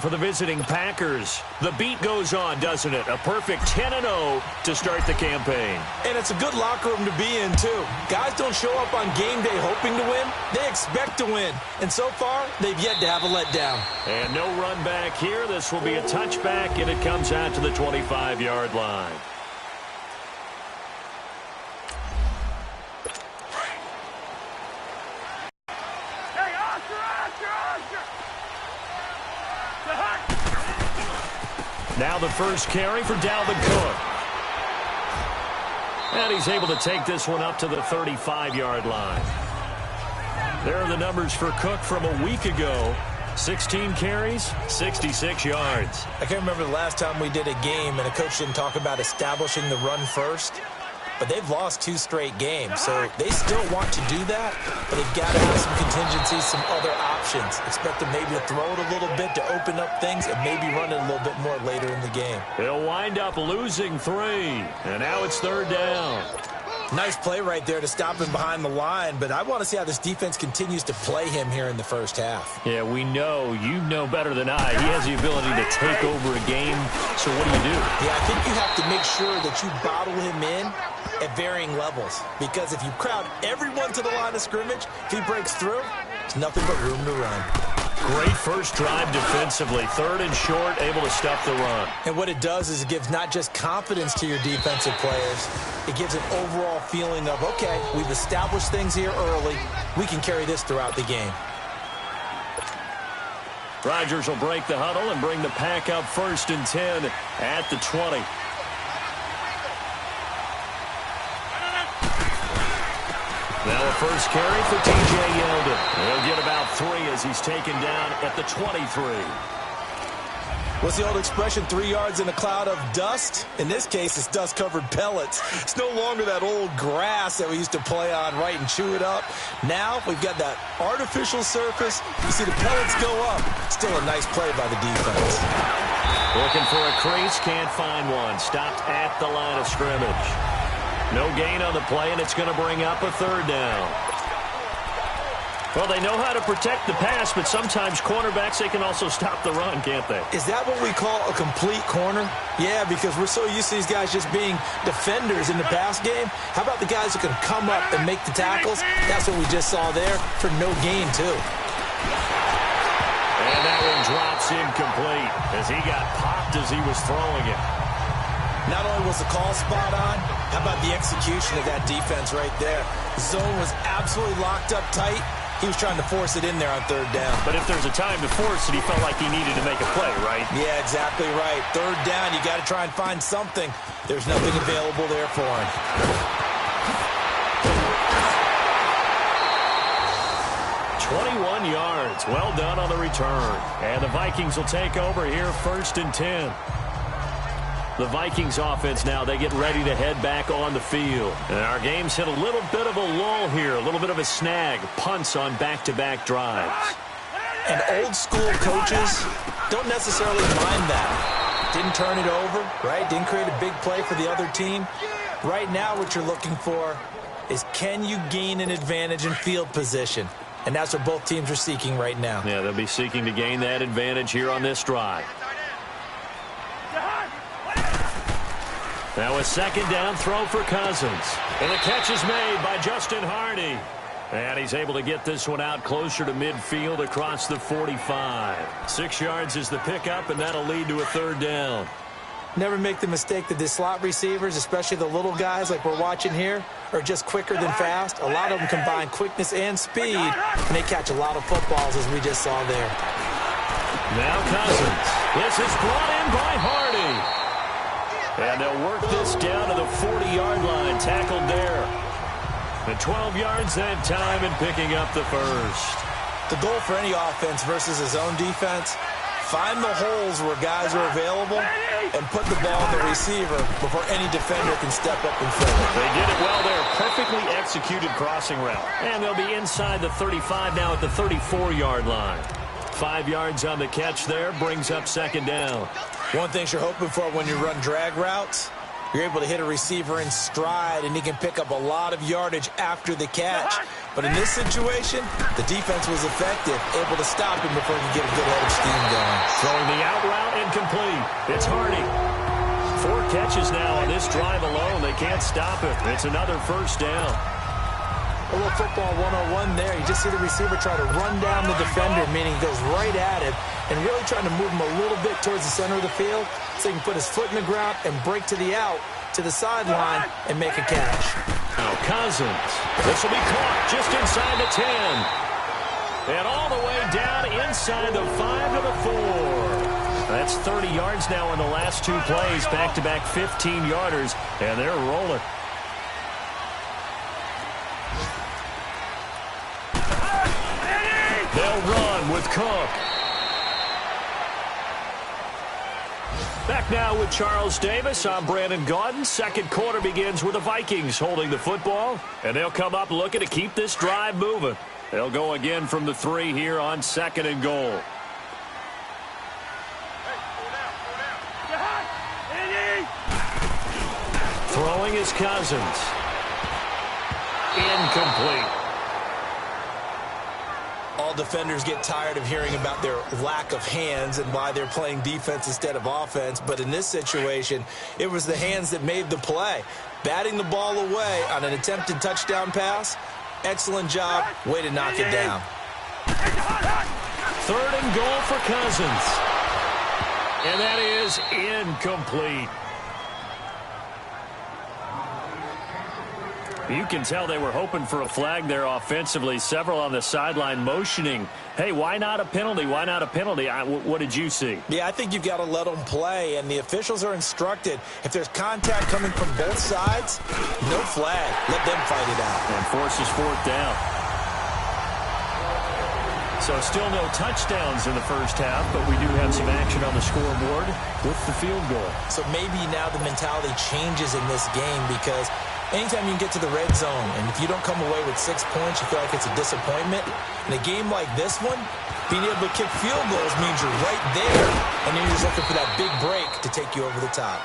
for the visiting Packers. The beat goes on, doesn't it? A perfect 10-0 to start the campaign. And it's a good locker room to be in, too. Guys don't show up on game day hoping to win. They expect to win. And so far, they've yet to have a letdown. And no run back here. This will be a touchback, and it comes out to the 25-yard line. Now the first carry for Dalvin Cook. And he's able to take this one up to the 35-yard line. There are the numbers for Cook from a week ago. 16 carries, 66 yards. I can't remember the last time we did a game and a coach didn't talk about establishing the run first. But they've lost 2 straight games, so they still want to do that, but they've got to have some contingencies, some other options. Expect them maybe to throw it a little bit to open up things and maybe run it a little bit more later in the game. They'll wind up losing 3, and now it's 3rd down. Nice play right there to stop him behind the line, but I want to see how this defense continues to play him here in the first half. Yeah, we know. You know better than I. He has the ability to take over a game, so what do? Yeah, I think you have to make sure that you bottle him in at varying levels, because if you crowd everyone to the line of scrimmage, if he breaks through, there's nothing but room to run. Great first drive defensively. 3rd and short, able to stuff the run. And what it does is it gives not just confidence to your defensive players, it gives an overall feeling of, okay, we've established things here early. We can carry this throughout the game. Rodgers will break the huddle and bring the pack up 1st and 10 at the 20. Now a first carry for T.J. Yeldon. He'll get about 3 as he's taken down at the 23. What's the old expression, 3 yards in a cloud of dust? In this case, it's dust-covered pellets. It's no longer that old grass that we used to play on, right, and chew it up. Now we've got that artificial surface. You see the pellets go up. Still a nice play by the defense. Looking for a crease, can't find one. Stopped at the line of scrimmage. No gain on the play, and it's going to bring up a 3rd down. Well, they know how to protect the pass, but sometimes cornerbacks, they can also stop the run, can't they? Is that what we call a complete corner? Yeah, because we're so used to these guys just being defenders in the pass game. How about the guys who can come up and make the tackles? That's what we just saw there for no gain, too. And that one drops incomplete as he got popped as he was throwing it. Not only was the call spot on, how about the execution of that defense right there? The zone was absolutely locked up tight. He was trying to force it in there on 3rd down. But if there's a time to force it, he felt like he needed to make a play, right? Yeah, exactly right. 3rd down, you got to try and find something. There's nothing available there for him. yards. Well done on the return. And the Vikings will take over here 1st and 10. The Vikings offense now, they get ready to head back on the field. And our game's hit a little bit of a lull here, a little bit of a snag. Punts on back-to-back drives. And old-school coaches don't necessarily mind that. Didn't turn it over, right? Didn't create a big play for the other team. Right now what you're looking for is, can you gain an advantage in field position? And that's what both teams are seeking right now. Yeah, they'll be seeking to gain that advantage here on this drive. Now a 2nd down throw for Cousins. And the catch is made by Justin Hardy. And he's able to get this one out closer to midfield across the 45. 6 yards is the pickup, and that'll lead to a 3rd down. Never make the mistake that the slot receivers, especially the little guys like we're watching here, are just quicker than fast. A lot of them combine quickness and speed, and they catch a lot of footballs, as we just saw there. Now Cousins. This is brought in by Hardy. And they'll work this down to the 40-yard line. Tackled there. And 12 yards that time and picking up the first. The goal for any offense versus his own defense, find the holes where guys are available and put the ball on the receiver before any defender can step up and fill it. They did it well there. Perfectly executed crossing route. And they'll be inside the 35 now at the 34-yard line. 5 yards on the catch there. Brings up 2nd down. One thing you're hoping for when you run drag routes, you're able to hit a receiver in stride, and he can pick up a lot of yardage after the catch. But in this situation, the defense was effective, able to stop him before he could get a good head of steam going. Throwing the It's Hardy. 4 catches now on this drive alone. They can't stop it. It's another first down. A little football 101 there. You just see the receiver try to run down the defender, meaning he goes right at him and really trying to move him a little bit towards the center of the field so he can put his foot in the ground and break to the out, to the sideline, and make a catch. Now Cousins. This will be caught just inside the 10. And all the way down inside the 5 to the 4. That's 30 yards now in the last 2 plays. Back-to-back 15-yarders, and they're rolling. They'll run with Cook. Back now with Charles Davis. I'm Brandon Gaudin. Second quarter begins with the Vikings holding the football. And they'll come up looking to keep this drive moving. They'll go again from the 3 here on 2nd and goal. Throwing is Cousins. Incomplete. All defenders get tired of hearing about their lack of hands and why they're playing defense instead of offense. But in this situation, it was the hands that made the play. Batting the ball away on an attempted touchdown pass. Excellent job. Way to knock it down. 3rd and goal for Cousins. And that is incomplete. You can tell they were hoping for a flag there offensively. Several on the sideline motioning. Hey, why not a penalty? Why not a penalty? What did you see? Yeah, I think you've got to let them play, and the officials are instructed. If there's contact coming from both sides, no flag. Let them fight it out. And forces 4th down. So still no touchdowns in the first half, but we do have some action on the scoreboard with the field goal. So maybe now the mentality changes in this game because anytime you can get to the red zone, and if you don't come away with 6 points, you feel like it's a disappointment. In a game like this one, being able to kick field goals means you're right there, and then you're just looking for that big break to take you over the top.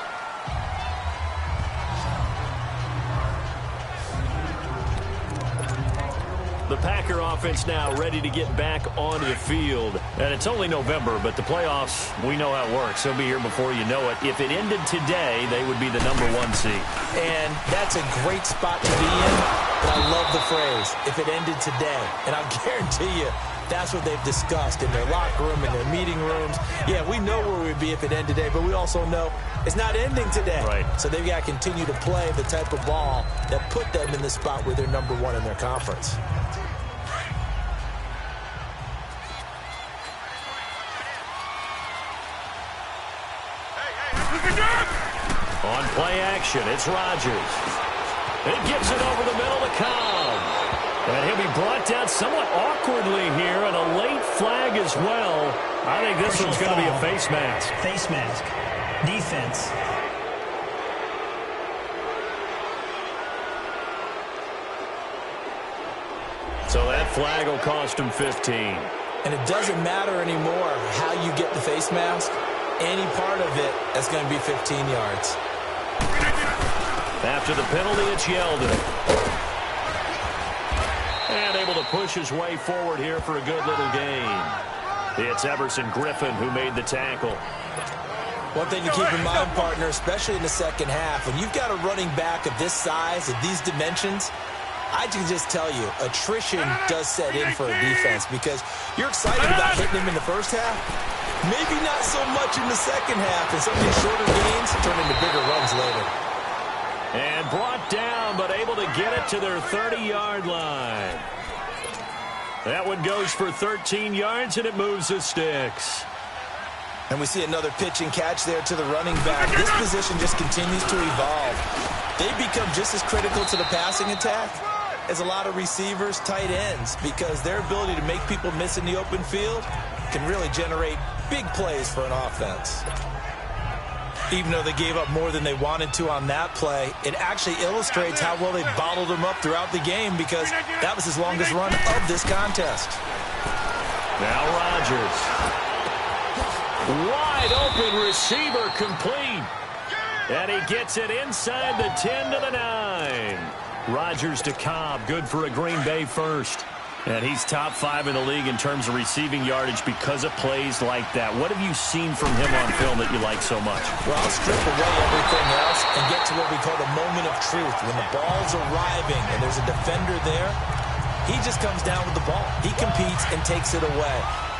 The Packer offense now ready to get back onto the field. And it's only November, but the playoffs, we know how it works. They'll be here before you know it. If it ended today, they would be the #1 seed. And that's a great spot to be in, but I love the phrase, if it ended today. And I'll guarantee you, that's what they've discussed in their locker room, in their meeting rooms. Yeah, we know where we'd be if it ended today, but we also know it's not ending today. Right. So they've got to continue to play the type of ball that put them in the spot where they're #1 in their conference. On play action, it's Rodgers. He gives it over the middle to Cobb. And he'll be brought down somewhat awkwardly here, and a late flag as well. I think this one's going to be a face mask. Face mask. Defense. So that flag will cost him 15. And it doesn't matter anymore how you get the face mask. Any part of it is going to be 15 yards. After the penalty, it's Yeldon. And able to push his way forward here for a good little gain. It's Everson Griffin who made the tackle. One thing to keep in mind, partner, especially in the second half, when you've got a running back of this size, of these dimensions, I can just tell you, attrition does set in for a defense because you're excited about hitting him in the first half. Maybe not so much in the second half, and some of these shorter gains turn into bigger runs later. And brought down, but able to get it to their 30-yard line. That one goes for 13 yards, and it moves the sticks. And we see another pitch and catch there to the running back. This position just continues to evolve. They become just as critical to the passing attack as a lot of receivers, tight ends, because their ability to make people miss in the open field can really generate big plays for an offense. Even though they gave up more than they wanted to on that play, it actually illustrates how well they bottled them up throughout the game because that was his longest run of this contest. Now Rodgers. Wide open receiver complete. And he gets it inside the 10 to the 9. Rodgers to Cobb, good for a Green Bay first. And he's top 5 in the league in terms of receiving yardage because of plays like that. What have you seen from him on film that you like so much? Well, I'll strip away everything else and get to what we call the moment of truth. When the ball's arriving and there's a defender there, he just comes down with the ball. He competes and takes it away.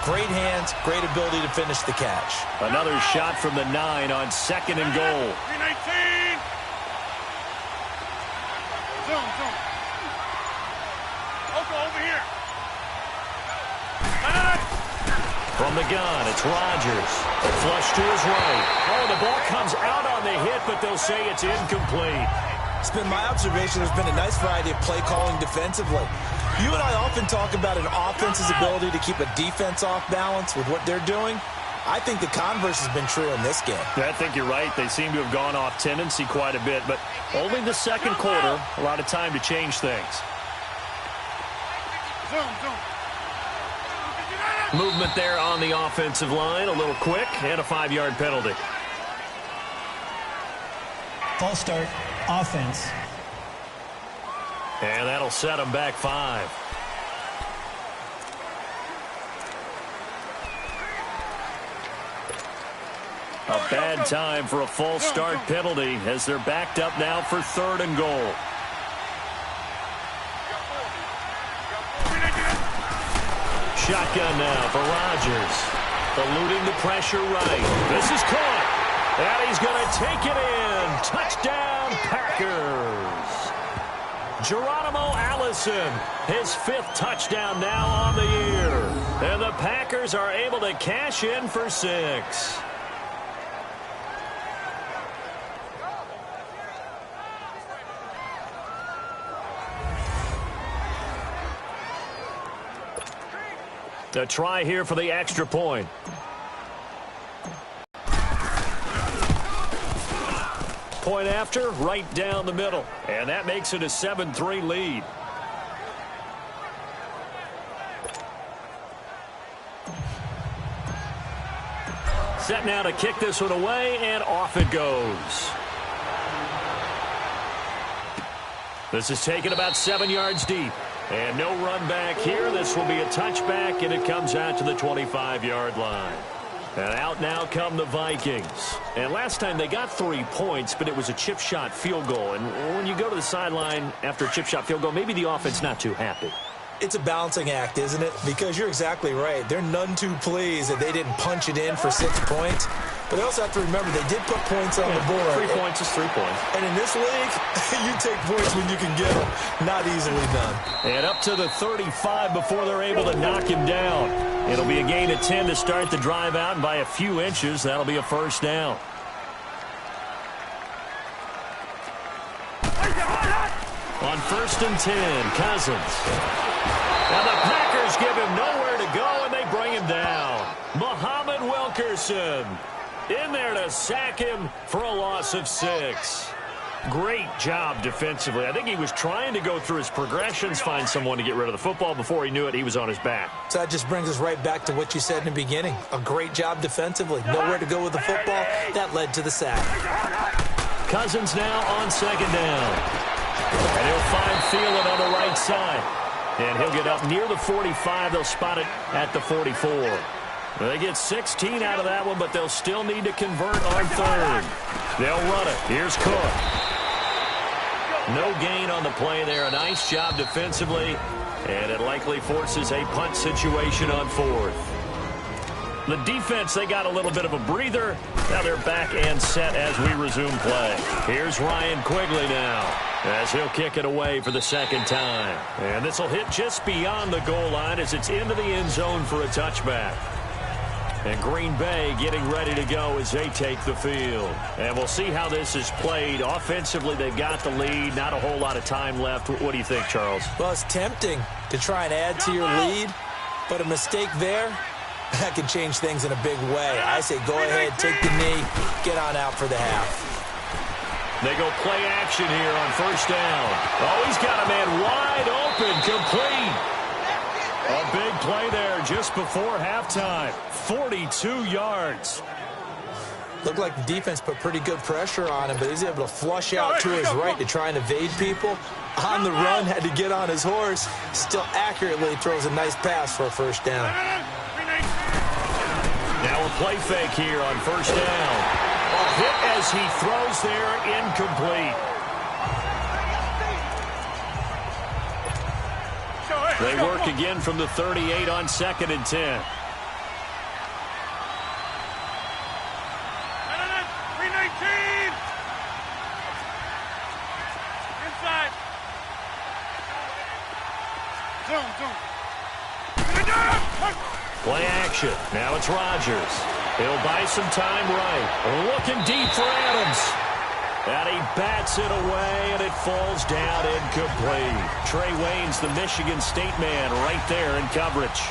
Great hands, great ability to finish the catch. Another shot from the 9 on 2nd and goal. 319. Zoom. Over here. From the gun, it's Rodgers. Flush to his right. Oh, the ball comes out on the hit, but they'll say it's incomplete. It's been my observation there's been a nice variety of play calling defensively. You and I often talk about an offense's ability to keep a defense off balance with what they're doing. I think the converse has been true in this game. I think you're right. They seem to have gone off tendency quite a bit, but only the second quarter, a lot of time to change things. Movement there on the offensive line, a little quick, and a 5-yard penalty. False start, offense. And that'll set them back 5. A bad time for a false start penalty as they're backed up now for 3rd and goal. Shotgun now for Rodgers. Eluding the pressure right. This is caught. And he's going to take it in. Touchdown, Packers. Geronimo Allison, his 5th touchdown now on the year. And the Packers are able to cash in for 6. A try here for the extra point. Point after, right down the middle. And that makes it a 7-3 lead. Set now to kick this one away, and off it goes. This is taken about 7 yards deep. And no run back here. This will be a touchback, and it comes out to the 25-yard line. And out now come the Vikings. And last time they got 3 points, but it was a chip shot field goal. And when you go to the sideline after a chip shot field goal, maybe the offense not too happy. It's a balancing act, isn't it? Because you're exactly right. They're none too pleased that they didn't punch it in for 6 points. But they also have to remember they did put points on the board. 3 points is 3 points. And in this league, you take points when you can get them. Not easily done. And up to the 35 before they're able to knock him down. It'll be a gain of 10 to start the drive out, and by a few inches, that'll be a 1st down. On 1st and 10, Cousins. Now the Packers give him nowhere to go, and they bring him down. Muhammad Wilkerson in there to sack him for a loss of 6. Great job defensively. I think he was trying to go through his progressions, find someone to get rid of the football. Before he knew it, he was on his back. So that just brings us right back to what you said in the beginning. A great job defensively. Nowhere to go with the football. That led to the sack. Cousins now on 2nd down. And he'll find Thielen on the right side. And he'll get up near the 45. They'll spot it at the 44. They get 16 out of that one, but they'll still need to convert on 3rd. They'll run it. Here's Cook. No gain on the play there. A nice job defensively, and it likely forces a punt situation on 4th. The defense, they got a little bit of a breather. Now they're back and set as we resume play. Here's Ryan Quigley now, as he'll kick it away for the 2nd time. And this will hit just beyond the goal line as it's into the end zone for a touchback. And Green Bay getting ready to go as they take the field. And we'll see how this is played. Offensively, they've got the lead. Not a whole lot of time left. What do you think, Charles? Well, it's tempting to try and add to your lead, but a mistake there, that can change things in a big way. I say go ahead, take the knee, get on out for the half. They go play action here on 1st down. Oh, he's got a man wide open, complete. A big play there just before halftime. 42 yards. Looked like the defense put pretty good pressure on him, but he's able to flush out to his right to try and evade people. On the run, had to get on his horse. Still accurately throws a nice pass for a first down. Now a play fake here on first down. A hit as he throws there, incomplete. They work again from the 38 on 2nd and 10. Inside. Play action. Now it's Rodgers. He'll buy some time right. Looking deep for Adams. And he bats it away, and it falls down incomplete. Trey Waynes, the Michigan State man, right there in coverage.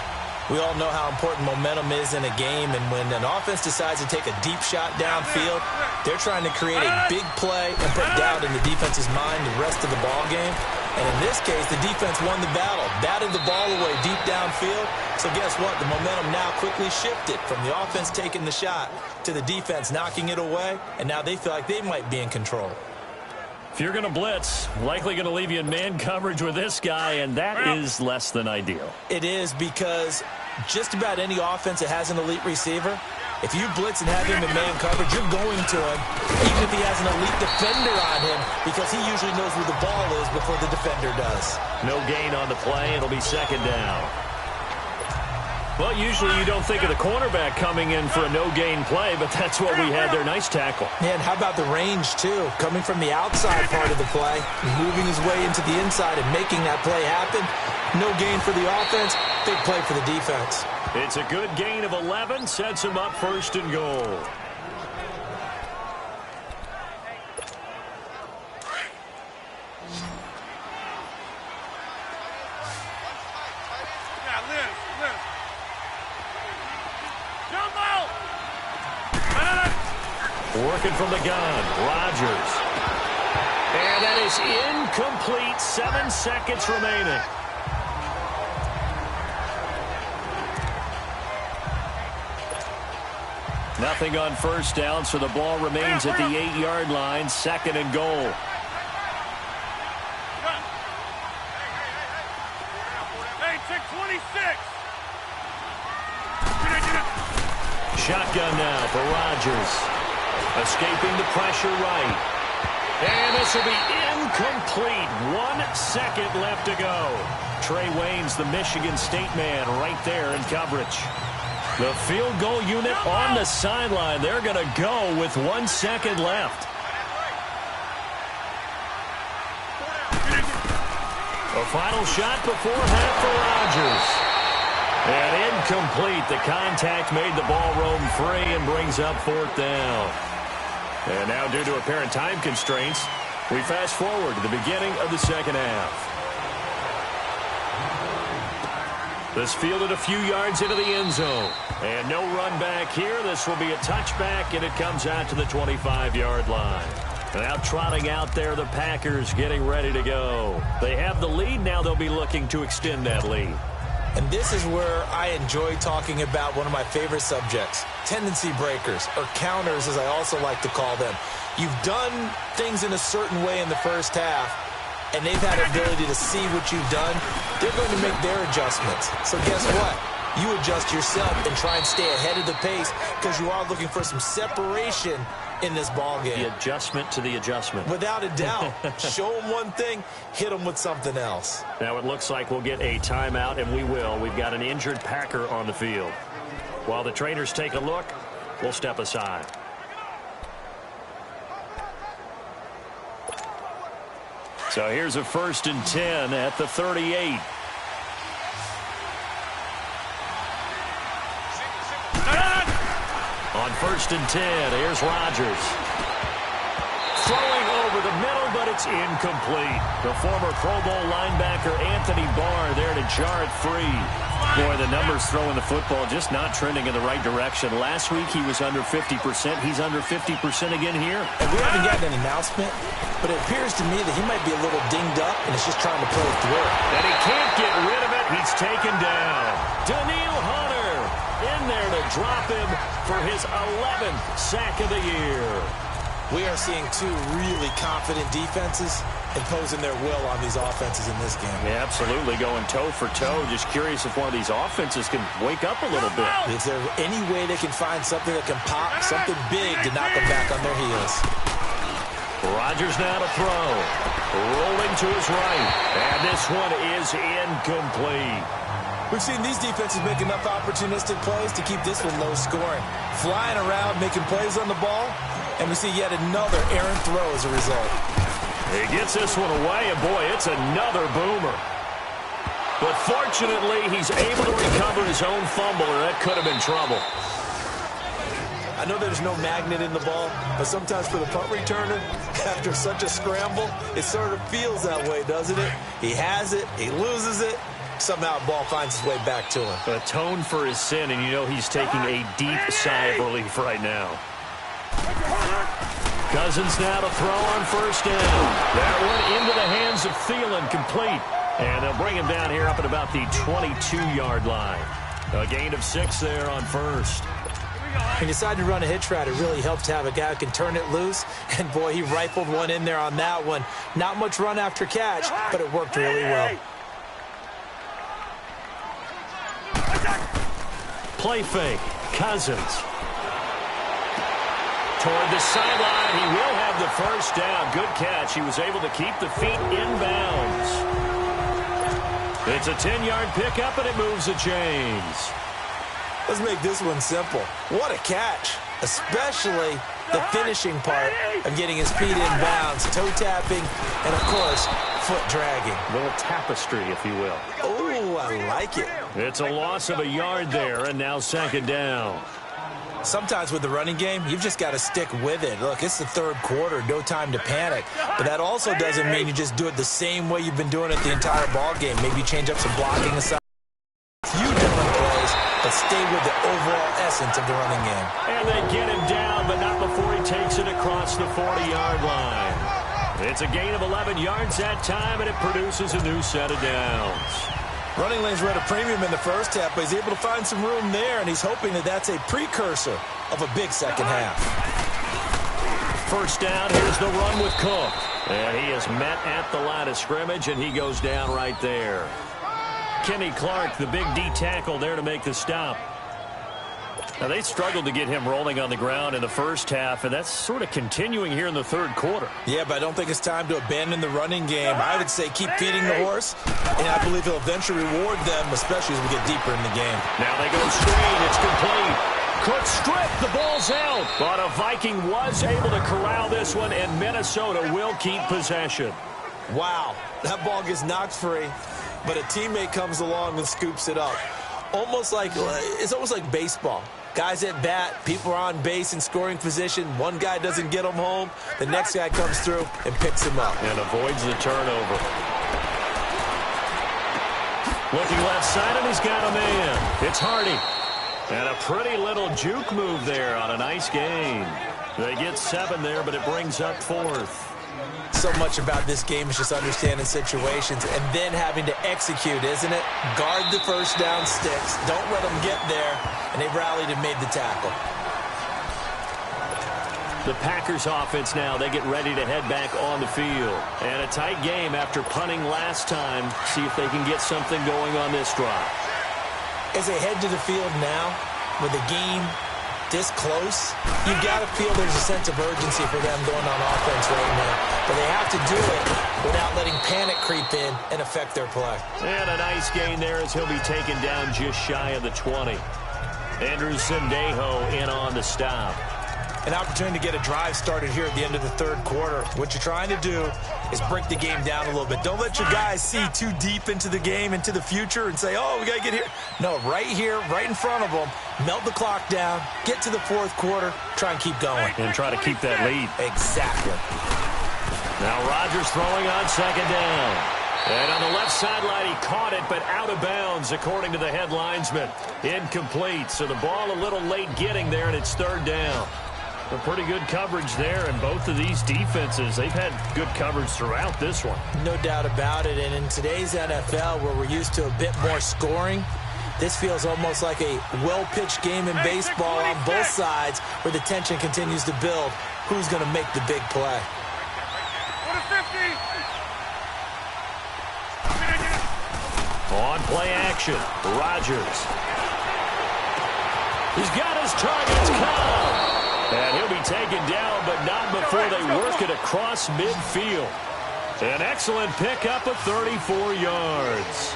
We all know how important momentum is in a game, and when an offense decides to take a deep shot downfield, they're trying to create a big play and put doubt in the defense's mind the rest of the ball game. And in this case, the defense won the battle, batted the ball away deep downfield. So guess what? The momentum now quickly shifted from the offense taking the shot to the defense knocking it away, and now they feel like they might be in control. If you're going to blitz, likely going to leave you in man coverage with this guy, and that is less than ideal. It is, because just about any offense that has an elite receiver, if you blitz and have him in man coverage, you're going to him, even if he has an elite defender on him, because he usually knows where the ball is before the defender does. No gain on the play. It'll be 2nd down. Well, usually you don't think of the cornerback coming in for a no-gain play, but that's what we had there. Nice tackle. And how about the range, too? Coming from the outside part of the play, moving his way into the inside and making that play happen. No gain for the offense, big play for the defense. It's a good gain of 11, sets him up 1st and goal. Working from the gun, Rodgers. And that is incomplete. 7 seconds remaining. Nothing on first down, so the ball remains at the 8-yard line. 2nd and goal. Hey, check 26. Shotgun now for Rodgers. Escaping the pressure right. And this will be incomplete. 1 second left to go. Trey Waynes, the Michigan State man, right there in coverage. The field goal unit on the sideline. They're going to go with 1 second left. A final shot before half for Rodgers. And incomplete. The contact made the ball roam free and brings up 4th down. And now, due to apparent time constraints, we fast forward to the beginning of the 2nd half. This fielded a few yards into the end zone. And no run back here. This will be a touchback, and it comes out to the 25-yard line. Now trotting out there, the Packers getting ready to go. They have the lead. Now they'll be looking to extend that lead. And this is where I enjoy talking about one of my favorite subjects, tendency breakers, or counters as I also like to call them. You've done things in a certain way in the first half, and they've had the ability to see what you've done. They're going to make their adjustments. So guess what? You adjust yourself and try and stay ahead of the pace, because you are looking for some separation in this ball game. The adjustment to the adjustment. Without a doubt. Show them one thing, hit them with something else. Now it looks like we'll get a timeout, and we will. We've got an injured Packer on the field. While the trainers take a look, we'll step aside. So here's a 1st and 10 at the 38. On 1st and 10, here's Rodgers. Throwing over the middle, but it's incomplete. The former Pro Bowl linebacker Anthony Barr there to jar it free. Boy, the numbers throwing the football just not trending in the right direction. Last week he was under 50%. He's under 50% again here. And we haven't gotten an announcement, but it appears to me that he might be a little dinged up and is just trying to play through it. And he can't get rid of it. He's taken down. Daniil Hunter in there to drop him for his 11th sack of the year. We are seeing two really confident defenses imposing their will on these offenses in this game. Yeah, absolutely, going toe for toe. Just curious if one of these offenses can wake up a little bit. Is there any way they can find something that can pop, something big to knock them back on their heels? Rodgers now to throw. Rolling to his right. And this one is incomplete. We've seen these defenses make enough opportunistic plays to keep this one low scoring. Flying around, making plays on the ball, and we see yet another errant throw as a result. He gets this one away, and boy, it's another boomer. But fortunately, he's able to recover his own fumble, or that could have been trouble. I know there's no magnet in the ball, but sometimes for the punt returner, after such a scramble, it sort of feels that way, doesn't it? He has it, he loses it, somehow the ball finds its way back to him. Atone for his sin, and you know he's taking a deep sigh of relief right now. Cousins now to throw on first down. That one into the hands of Thielen, complete. And they'll bring him down here up at about the 22-yard line. A gain of 6 there on first. He decided to run a hitch route. It really helped to have a guy who can turn it loose. And, boy, he rifled one in there on that one. Not much run after catch, but it worked really well. Play fake. Cousins. Toward the sideline. He will have the first down. Good catch. He was able to keep the feet inbounds. It's a 10-yard pickup, and it moves the chains. Let's make this one simple. What a catch, especially the finishing part of getting his feet in bounds, toe tapping, and, of course, foot dragging. A little tapestry, if you will. Oh, I like it. It's a loss of a yard there, and now second down. Sometimes with the running game, you've just got to stick with it. Look, it's the third quarter, no time to panic. But that also doesn't mean you just do it the same way you've been doing it the entire ball game. Maybe change up some blocking aside. A few different plays, but stay with the overall essence of the running game. And they get him down, but not before he takes it across the 40-yard line. It's a gain of 11 yards that time, and it produces a new set of downs. Running lanes were at a premium in the first half, but he's able to find some room there, and he's hoping that that's a precursor of a big second half. First down, here's the run with Cook. And he is met at the line of scrimmage, and he goes down right there. Kenny Clark, the big D tackle there to make the stop. Now, they struggled to get him rolling on the ground in the first half, and that's sort of continuing here in the third quarter. Yeah, but I don't think it's time to abandon the running game. I would say keep feeding the horse, and I believe he'll eventually reward them, especially as we get deeper in the game. Now they go screen. It's complete. Cook stripped. The ball's out. But a Viking was able to corral this one, and Minnesota will keep possession. Wow, that ball gets knocked free, but a teammate comes along and scoops it up. It's almost like baseball. Guys at bat, people are on base in scoring position. One guy doesn't get him home. The next guy comes through and picks him up. And avoids the turnover. Looking left side, and he's got a man. It's Hardy. And a pretty little juke move there on a nice gain. They get 7 there, but it brings up 4th. So much about this game is just understanding situations and then having to execute, isn't it? Guard the first down sticks. Don't let them get there. And they rallied and made the tackle. The Packers offense now, they get ready to head back on the field. And a tight game after punting last time. See if they can get something going on this drive. As they head to the field now, with the game this close, you've got to feel there's a sense of urgency for them going on offense right now. But they have to do it without letting panic creep in and affect their play. And a nice gain there as he'll be taken down just shy of the 20. Andrew Sendejo in on the stop. An opportunity to get a drive started here at the end of the third quarter. What you're trying to do is break the game down a little bit. Don't let your guys see too deep into the game, into the future, and say, oh, we got to get here. No, right here, right in front of them, melt the clock down, get to the fourth quarter, try and keep going. And try to keep that lead. Exactly. Now Rodgers throwing on second down. And on the left sideline, he caught it, but out of bounds, according to the head linesman. Incomplete, so the ball a little late getting there, and it's third down. A pretty good coverage there, and both of these defenses, they've had good coverage throughout this one. No doubt about it, and in today's NFL, where we're used to a bit more scoring, This feels almost like a well-pitched game in baseball on both sides where the tension continues to build. Who's going to make the big play? On play action, Rodgers. He's got his targets covered. And he'll be taken down, but not before they work it across midfield. An excellent pickup of 34 yards.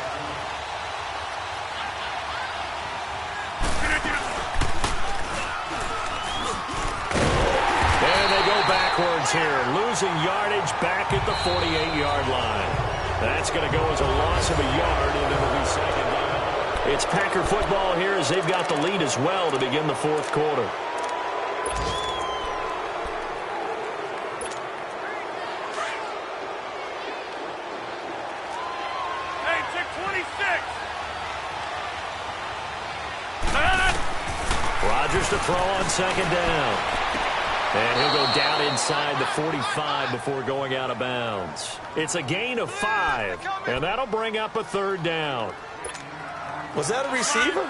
And they go backwards here, losing yardage back at the 48-yard line. That's going to go as a loss of a yard, and it'll be second down. It's Packer football here as they've got the lead as well to begin the fourth quarter. Hey, check 26. Rodgers to throw on second down. And he'll go down inside the 45 before going out of bounds. It's a gain of 5, and that'll bring up a third down. Was that a receiver?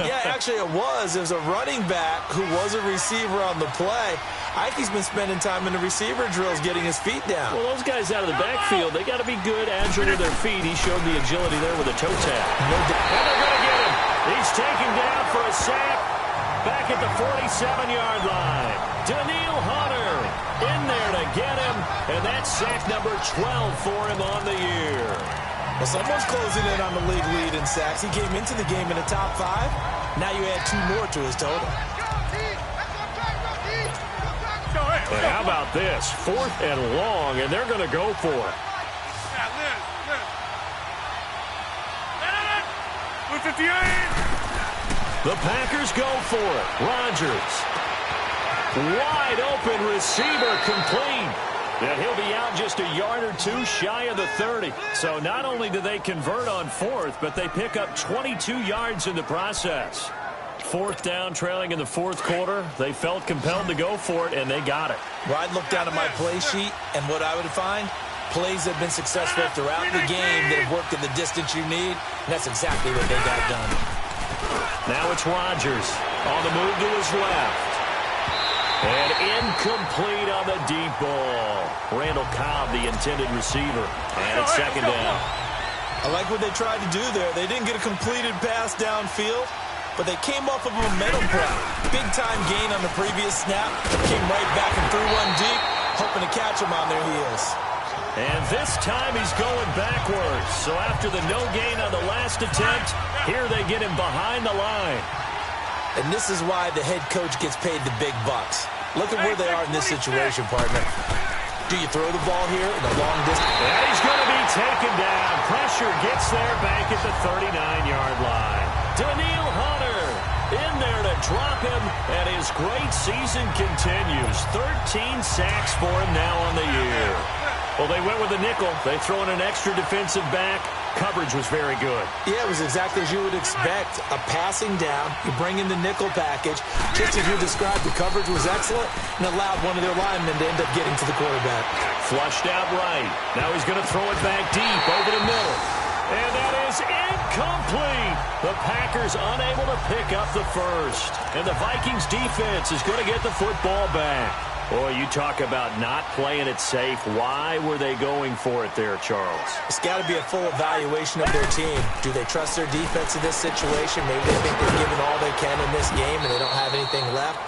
Yeah, actually it was. It was a running back who was a receiver on the play. I think he's been spending time in the receiver drills getting his feet down. Well, those guys out of the backfield, they got to be good, agile with their feet. He showed the agility there with a toe tap. No doubt. And they're going to get him. He's taken down for a sack back at the 47-yard line. Daniil Hunter in there to get him, and that's sack number 12 for him on the year. Well, someone's closing in on the league lead in sacks. He came into the game in the top 5. Now you add 2 more to his total. And how about this? 4th and long, and they're going to go for it. The Packers go for it. Rodgers. Wide open receiver complete. And he'll be out just a yard or 2 shy of the 30. So not only do they convert on 4th, but they pick up 22 yards in the process. 4th down, trailing in the 4th quarter. They felt compelled to go for it, and they got it. Well, I'd look down at my play sheet, and what I would find, plays that have been successful throughout the game that have worked in the distance you need, and that's exactly what they got done. Now it's Rodgers on the move to his left. And incomplete on the deep ball. Randall Cobb, the intended receiver. And it's second down. I like what they tried to do there. They didn't get a completed pass downfield, but they came off of a momentum play. Big-time gain on the previous snap. Came right back and threw one deep, hoping to catch him on their heels. And this time he's going backwards. So after the no gain on the last attempt, here they get him behind the line. And this is why the head coach gets paid the big bucks. Look at where they are in this situation, partner. Do you throw the ball here in a long distance? And he's going to be taken down. Pressure gets there back at the 39-yard line. Daniil Hunter in there to drop him, and his great season continues. 13 sacks for him now on the year. Well, they went with a nickel. They throw in an extra defensive back. Coverage was very good. Yeah, it was exactly as you would expect. A passing down. You bring in the nickel package. Just as you described, the coverage was excellent and allowed one of their linemen to end up getting to the quarterback. Flushed out right. Now he's going to throw it back deep over the middle. And that is incomplete. The Packers unable to pick up the first. And the Vikings defense is going to get the football back. Boy, you talk about not playing it safe. Why were they going for it there, Charles? It's got to be a full evaluation of their team. Do they trust their defense in this situation? Maybe they think they've given all they can in this game and they don't have anything left.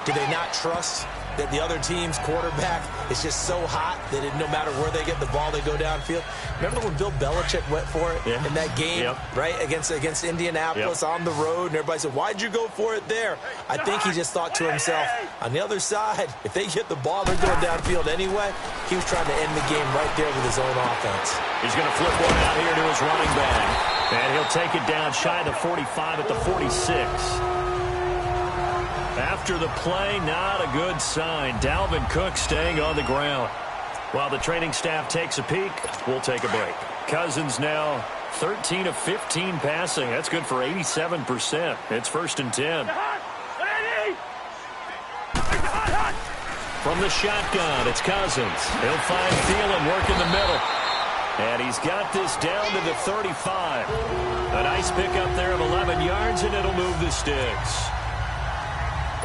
Do they not trust that the other team's quarterback is just so hot that no matter where they get the ball, they go downfield? Remember when Bill Belichick went for it in that game, right, against Indianapolis on the road, and everybody said, why'd you go for it there? I think he just thought to himself, on the other side, if they get the ball, they're going downfield anyway. He was trying to end the game right there with his own offense. He's going to flip one out here to his running back, and he'll take it down shy of the 45 at the 46. After the play, not a good sign. Dalvin Cook staying on the ground. While the training staff takes a peek, we'll take a break. Cousins now 13 of 15 passing. That's good for 87%. It's 1st and 10. From the shotgun, it's Cousins. He'll find Thielen work in the middle. And he's got this down to the 35. A nice pickup there of 11 yards, and it'll move the sticks.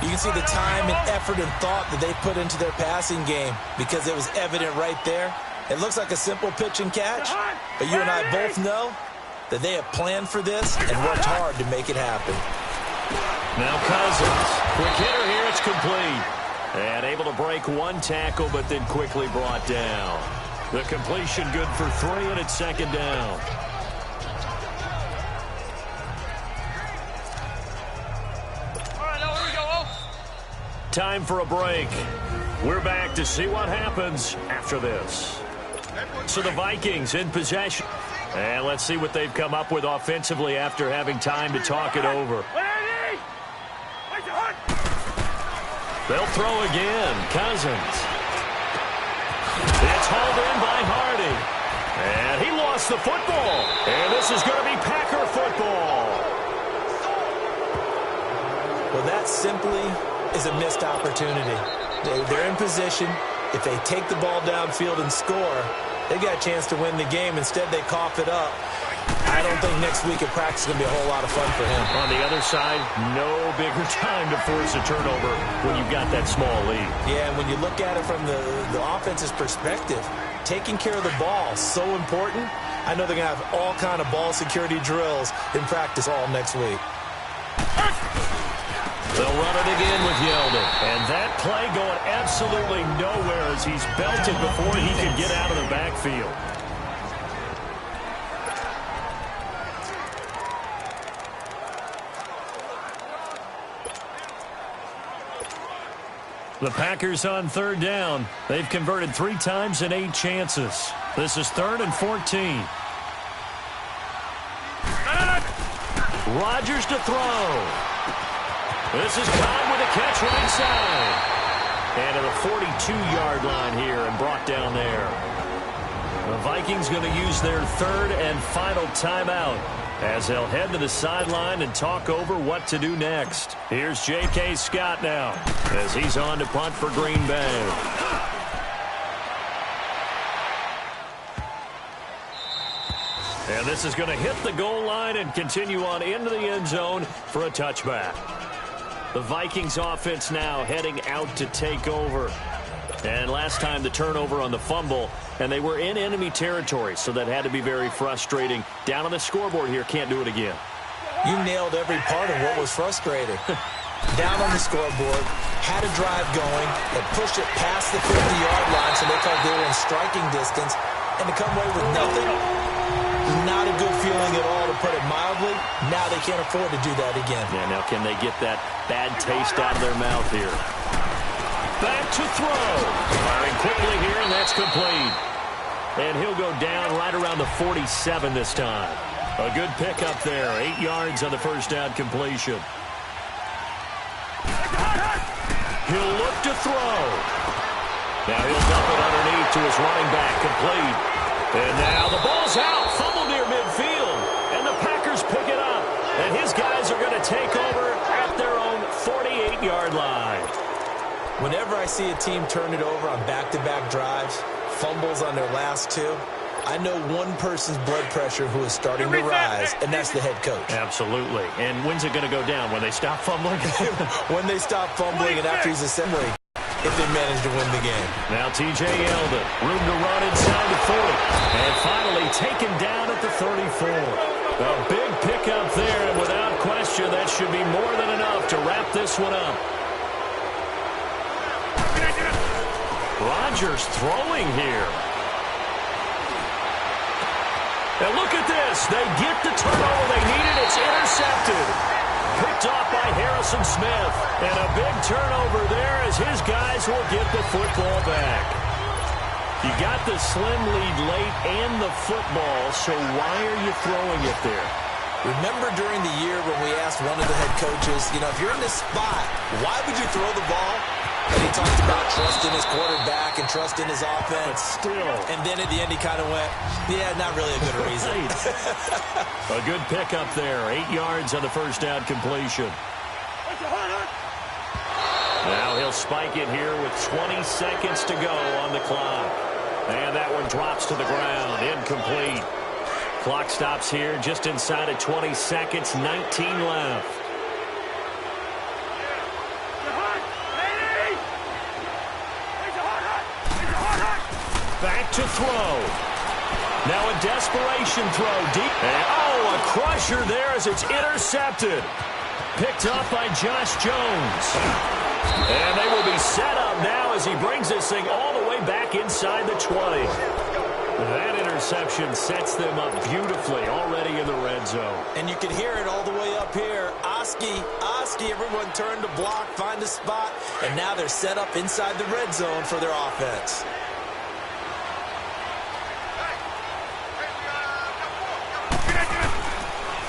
You can see the time and effort and thought that they put into their passing game because it was evident right there. It looks like a simple pitch and catch, but you and I both know that they have planned for this and worked hard to make it happen. Now Cousins. Quick hitter here. It's complete. And able to break one tackle, but then quickly brought down. The completion good for 3, and it's second down. Time for a break. We're back to see what happens after this. So the Vikings in possession. And let's see what they've come up with offensively after having time to talk it over. They'll throw again. Cousins. It's hauled in by Hardy. And he lost the football. And this is going to be Packer football. Well, that simply is a missed opportunity. They're in position. If they take the ball downfield and score, they've got a chance to win the game. Instead, they cough it up. I don't think next week at practice is going to be a whole lot of fun for him. On the other side, no bigger time to force a turnover when you've got that small lead. Yeah, and when you look at it from the offense's perspective, taking care of the ball is so important. I know they're going to have all kind of ball security drills in practice all next week. They'll run it again with Yeldon. And that play going absolutely nowhere as he's belted before he can get out of the backfield. The Packers on third down. They've converted 3 times in 8 chances. This is 3rd and 14. Rodgers to throw. This is Cobb with a catch right side. And at the 42-yard line here and brought down there. The Vikings going to use their 3rd and final timeout as they'll head to the sideline and talk over what to do next. Here's J.K. Scott now as he's on to punt for Green Bay. And this is going to hit the goal line and continue on into the end zone for a touchback. The Vikings offense now heading out to take over. And last time the turnover on the fumble, and they were in enemy territory, so that had to be very frustrating. Down on the scoreboard here, can't do it again. You nailed every part of what was frustrating. Down on the scoreboard, had a drive going, had pushed it past the 50-yard line so they felt they were in striking distance, and to come away with nothing, not a good feeling at all, to put it mildly. Now they can't afford to do that again. Yeah, now can they get that bad taste out of their mouth here? Back to throw. Firing quickly here, and that's complete. And he'll go down right around the 47 this time. A good pickup there. 8 yards on the first down completion. He'll look to throw. Now he'll dump it underneath to his running back, complete. And now the ball's out. Fumble near midfield. And the Packers pick it up. And his guys are going to take over at their own 48-yard line. Whenever I see a team turn it over on back-to-back drives, fumbles on their last 2, I know one person's blood pressure who is starting to rise, and that's the head coach. Absolutely. And when's it going to go down? When they stop fumbling? When they stop fumbling and after he's assembling, if they manage to win the game. Now T.J. Yeldon, room to run inside the 40. And finally taken down at the 34. A big pickup there, and without question, that should be more than enough to wrap this one up. Rodgers throwing here. And look at this. They get the turnover they needed. It's intercepted. Picked off by Harrison Smith. And a big turnover there as his guys will get the football back. You got the slim lead late and the football, so why are you throwing it there? Remember during the year when we asked one of the head coaches, you know, if you're in this spot, why would you throw the ball? And he talked about trusting his quarterback and trusting his offense. But still. And then at the end he kind of went, yeah, not really a good reason. A good pickup there. 8 yards on the first down completion. Now he'll spike it here with 20 seconds to go on the clock. And that one drops to the ground. Incomplete. Clock stops here just inside of 20 seconds. 19 left. Back to throw. Now a desperation throw deep. And, a crusher there as it's intercepted. Picked up by Josh Jones. And they will be set up now as he brings this thing all the way back inside the 20. That interception sets them up beautifully already in the red zone. And you can hear it all the way up here. Oski, everyone turned to block, find a spot, and now they're set up inside the red zone for their offense.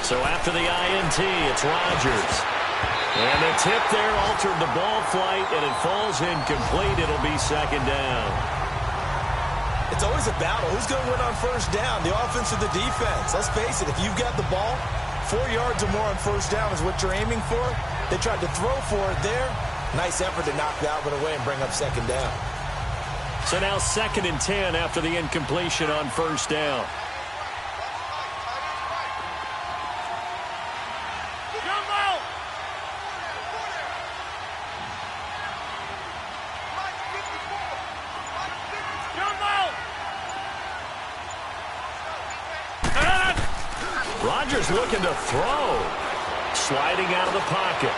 So after the INT, it's Rodgers. And the tip there altered the ball flight, and it falls incomplete. It'll be second down. It's always a battle. Who's going to win on first down, the offense or the defense? Let's face it, if you've got the ball, 4 yards or more on first down is what you're aiming for. They tried to throw for it there. Nice effort to knock that one away and bring up second down. So now 2nd and 10 after the incompletion on first down. Rodgers looking to throw. Sliding out of the pocket.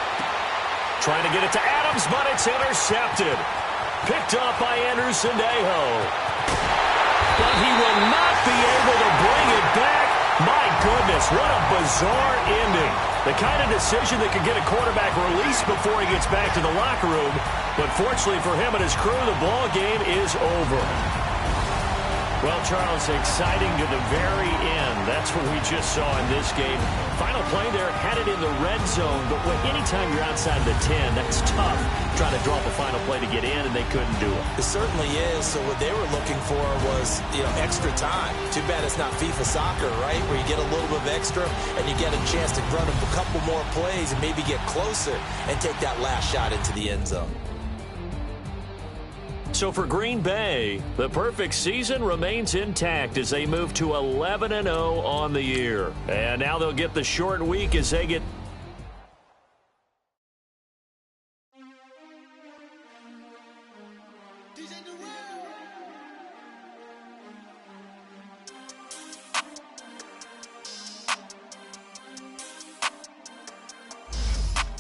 Trying to get it to Adams, but it's intercepted. Picked up by Andrew Sendejo. But he will not be able to bring it back. My goodness, what a bizarre ending. The kind of decision that could get a quarterback released before he gets back to the locker room. But fortunately for him and his crew, the ball game is over. Well, Charles, exciting to the very end. That's what we just saw in this game. Final play there, had it in the red zone. But anytime you're outside the 10, that's tough. Trying to drop a final play to get in, and they couldn't do it. It certainly is. So what they were looking for was, extra time. Too bad it's not FIFA soccer, right? Where you get a little bit of extra, and you get a chance to run a couple more plays and maybe get closer and take that last shot into the end zone. So for Green Bay, the perfect season remains intact as they move to 11-0 on the year. And now they'll get the short week as they get...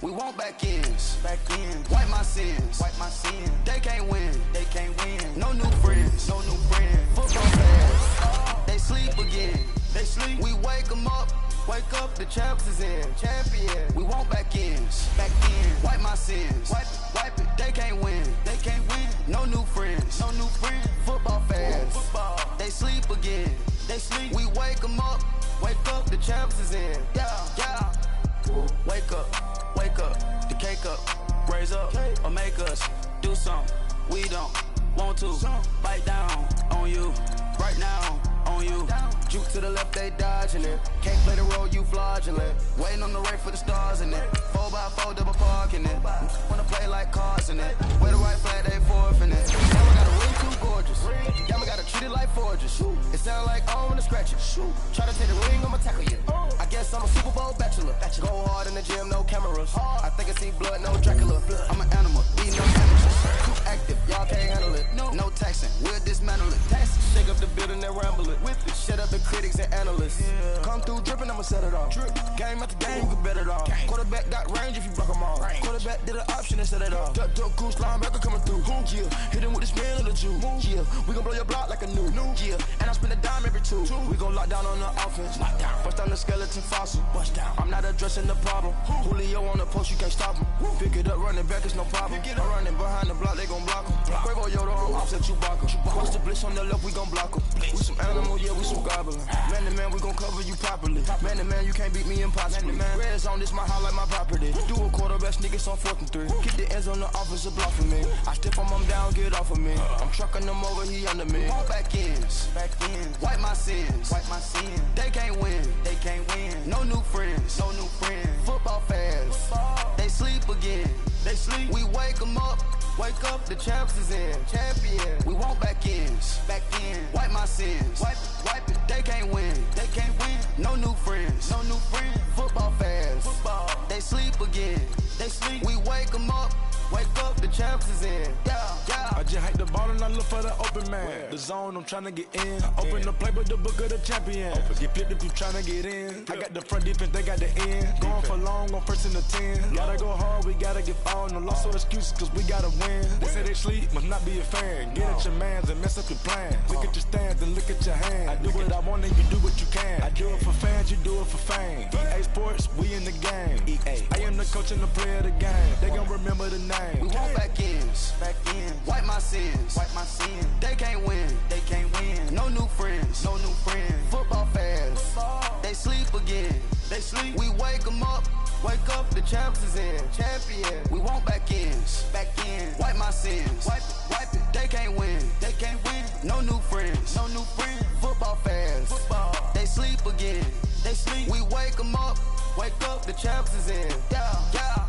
We want back ends. Wipe my sins. They can't win. No new friends. Football fans. They sleep again. We wake them up. The champs is in. Champion. We want back ends. Wipe my sins. Wipe it. They can't win. No new friends. Football fans. They sleep again. We wake them up. The champs is in. Yeah. Wake up, the cake up, raise up, or make us do something we don't want to. Bite down on you, right now on you. Juke to the left, they dodging it. Can't play the role, you fraudulent. Waiting on the right for the stars in it. 4x4 double parking it. Wanna play like cars in it. Wear the right flag, they forfeiting it. Now I got a ring too gorgeous. Y'all gotta treat it like forges. It sound like I wanna scratch it. Try to take the ring, I'ma tackle you. I guess I'm a Super Bowl bachelor. Go hard in the gym, no cameras. I think I see blood, no Dracula. I'm an animal, these no amateurs. Too active, y'all can't handle it. No taxing, we'll dismantle it. Shake up the building and ramble it. Whip it, shut up the critics and analysts. Come through dripping, I'ma set it off. Game after game, you can bet it off. Quarterback got range if you block them all. Quarterback did an option and set it off. Duck, goose, linebacker coming through. Yeah, hit him with the spin of the Jew. Yeah, we gon' blow your block like a new. Yeah, and I spend a dime every two. We gon' lock down on the offense. Bust down the skeleton fossil. I'm not addressing the problem. Julio on the post, you can't stop him. Pick it up, running back, it's no problem. I'm running behind the block, they gon' block him. Quavo Yoda on offset Chewbacca. Watch the blitz on the left, we gon' block him. We some animal, yeah, we some goblin. Man to man, we gon' cover you properly. Man to man, you can't beat me impossibly. Red zone, this my highlight, my property. Do a quarterback sneakers on 4th and 3. Keep the ends on the offensive block for me. I stiff him, I'm down, get off of me. I'm trucking them over, he under me. Back ends. Wipe my sins. They can't win. No new friends. Football fans. They sleep again. We wake them up. Wake up, the champs is in. Champion. We want back ends. Back in. Wipe my sins. Wipe it. They can't win. They can't win. No new friends. No new friends. Football fans. Football. They sleep again. They sleep. We wake them up. Wake up, the champs is in. Yeah, yeah. I just hate the ball and I look for the open man. The zone, I'm trying to get in. Open the playbook, the book of the champion. Get flipped if you trying to get in. I got the front defense, they got the end. Going for long, on first and the 10. Gotta go hard, we gotta get all. No loss or excuses, cause we gotta win. They say they sleep, must not be a fan. Get at your mans and mess up your plans. Look at your stands and look at your hands. I do what I want and you do what you can. I do it for fans, you do it for fame. EA Sports, we in the game. EA. I am the coach and the player of the game. They gon' remember the name. We want back ends. Back ends. Wipe my sins. Wipe my sins. They can't win. They can't win. No new friends. No new friends. Football fans. Football. They sleep again. They sleep. We wake them up. Wake up, the champs is in. Champion. We want back ends. Back ends. Wipe my sins. Wipe it. They can't win. They can't win. No new friends. No new friends. Football fans. Football. They sleep again. They sleep. We wake them up. Wake up, the champs is in. Yeah, yeah.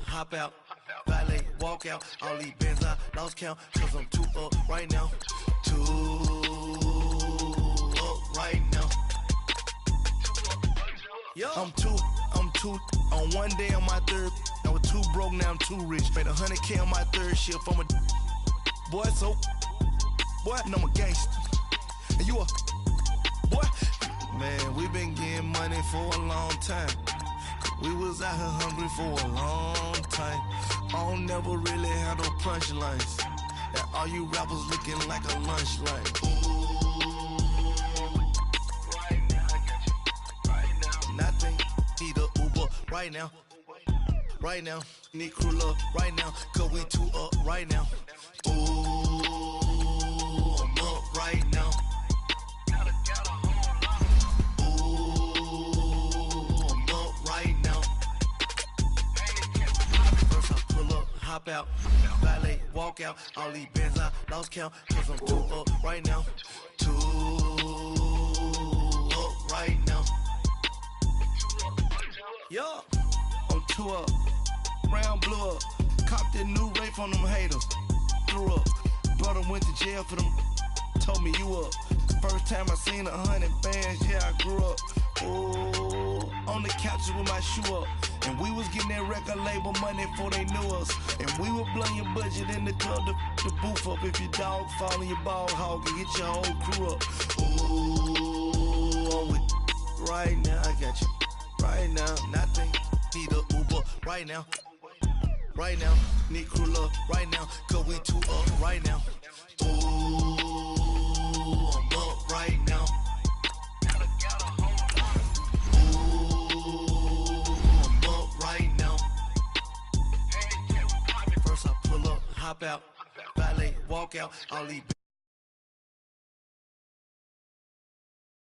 Hop out, valet, walk out. All these bands I lost count, cause I'm too up right now. Too up right now. I'm too on one day on my third. I was too broke, now I'm too rich. Made 100K on my third shift. I'm a boy, so boy, and I'm a gangster. And you a boy. Man, we been getting money for a long time. We was out here hungry for a long time. I don't never really had no punchlines. And all you rappers looking like a lunch line. Right now, I got you. Right now. Nothing, need a Uber right now. Right now, need crew love right now. Cause we too up right now. Ooh, I'm up right now. Hop out, valet, walk out. All these bands I lost count, cause I'm too up right now. Too up right now. Yeah, I'm too up. Round blew up. Copped that new rape on them haters. Threw up. Brother went to jail for them. Told me you up. First time I seen 100 bands, yeah, I grew up. Ooh, on the couches with my shoe up. And we was getting that record label money before they knew us. And we were blowing your budget in the club to boof up. If your dog fall in your ball hog and get your whole crew up. Ooh, I'm with right now, I got you. Right now, nothing, need a Uber right now. Right now, need crew love right now. Cause we too up right now. Ooh, I'm up right now. Hop out, valet, walk out, all these